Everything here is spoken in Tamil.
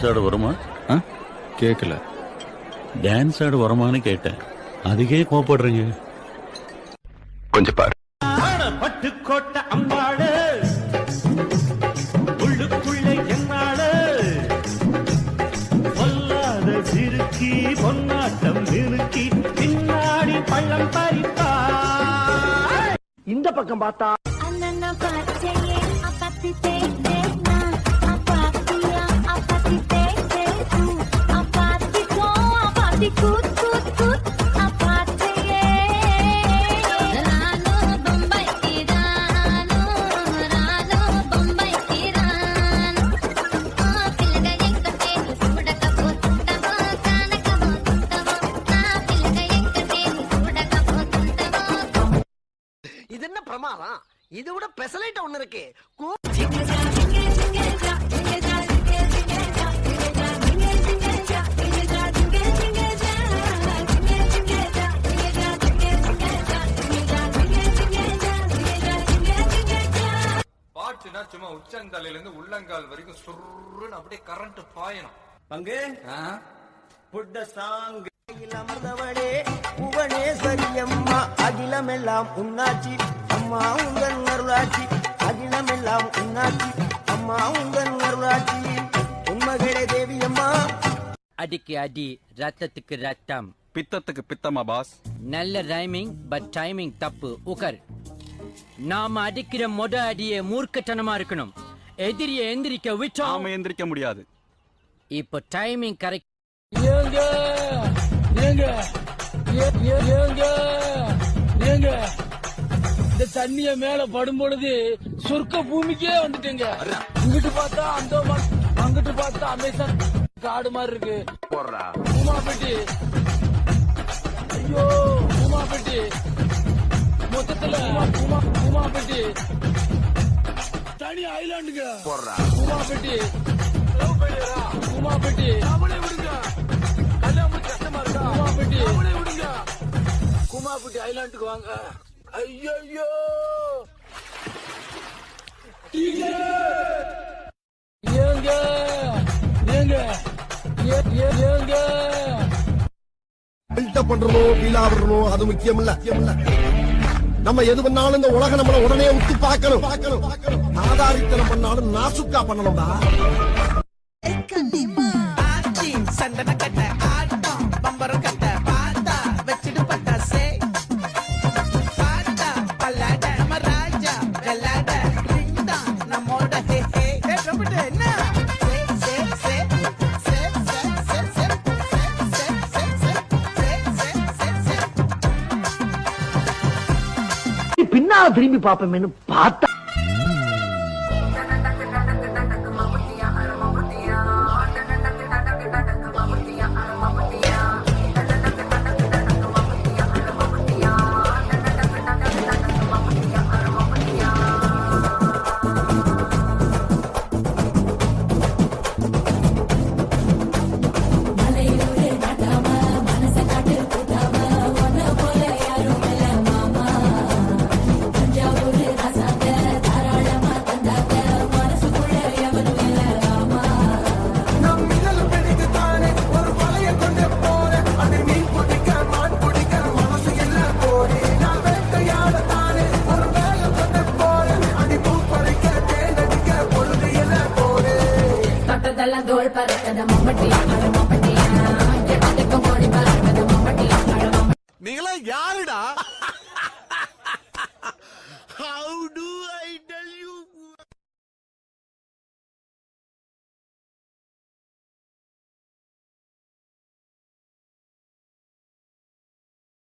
டான்ஸ் ஆட வருமா? கேட்கல. டான்ஸ் ஆட வருமானு கேட்டேன். அதுக்கே கோபப்படுறீங்க. கொஞ்சம் பாரு. பட்டுக்கோட்டை அம்பாடு உள்ளுக்குள்ளே என்னாடு பொல்லாத சிறுக்கி பொன்னாட்டம் நிறுக்கி பின்னாடி பள்ளம் பறிப்பா. இந்த பக்கம் பார்த்தா இது என்ன பிரமாதம்? இது விட பெசலைட் ஒண்ணு இருக்கு. பாட்டுனா சும்மா உச்சந்தலையில இருந்து உள்ளங்கால் வரைக்கும் சுருன்னு அப்படியே கரண்ட் பாயணும். பங்கு புட்ட சாங் அமர்ந்தவளே புவனேஸ்வரி அம்மா அகிலமெல்லாம் உன்னாட்சி அம்மா உங்கள் அருளாட்சி அகிலமெல்லாம் உன்னாட்சி அம்மா உங்கள் அருளாட்சி உண்மகளே தேவி அம்மா. அடிக்கு அடி ரத்தத்துக்கு ரத்தம் பித்தத்துக்கு பித்தமா பாஸ். நல்ல ரைமிங் பட் டைமிங் தப்பு. உகர் நாம அடிக்கிற மொத அடியே மூர்க்கத்தனமா இருக்கணும். எதிரியை எந்திரிக்க விட்டோம் நாம எந்திரிக்க முடியாது. இப்போ டைமிங் கரெக்ட். இந்த தண்ணிய மேல படும் பொழுது சொர்க்க பூமிக்கே வந்துட்டேங்க. இங்கிட்டு பார்த்தா அந்தோமான், அங்கிட்டு பார்த்தா அமேசான் காடு மாதிரி இருக்கு. உமாபெட்டி, ஐயோ உமாபெட்டி, மொத்தத்துல உமாபெட்டி தனி ஐலாண்டுங்க. உமாபெட்டி உமாபெட்டி விடுங்க. கல்யாணம் கஷ்டமா இருக்கா? உமாபெட்டி விடுங்க. குமாபெட்டி ஐலாண்டுக்கு வாங்க. ஐயோ ஏங்க ஏங்க ஏங்க பில்டப் பண்றணும், ஃபீல் ஆவறணும், அது முக்கியம் இல்ல. நம்ம எது பண்ணாலும் இந்த உலகம் நம்மள உடனே உத்து பார்க்கணும். ஆதாரித்தனம் பண்ணாலும் நாசுக்கா பண்ணணும்டா. சந்தன கட்ட ஆட்டம் பம்பரம் கட்ட பாத்தா வச்சிட்டு பட்டாசே பாத்தா பல்லாட மராஜா கல்லாட ரிண்டா நம்மோட ஹே ஹே கம்பட்ட என்ன பின்னா திரும்பி பாப்போமேனு பார்த்தா தோல் பறக்கத மம்மட்டி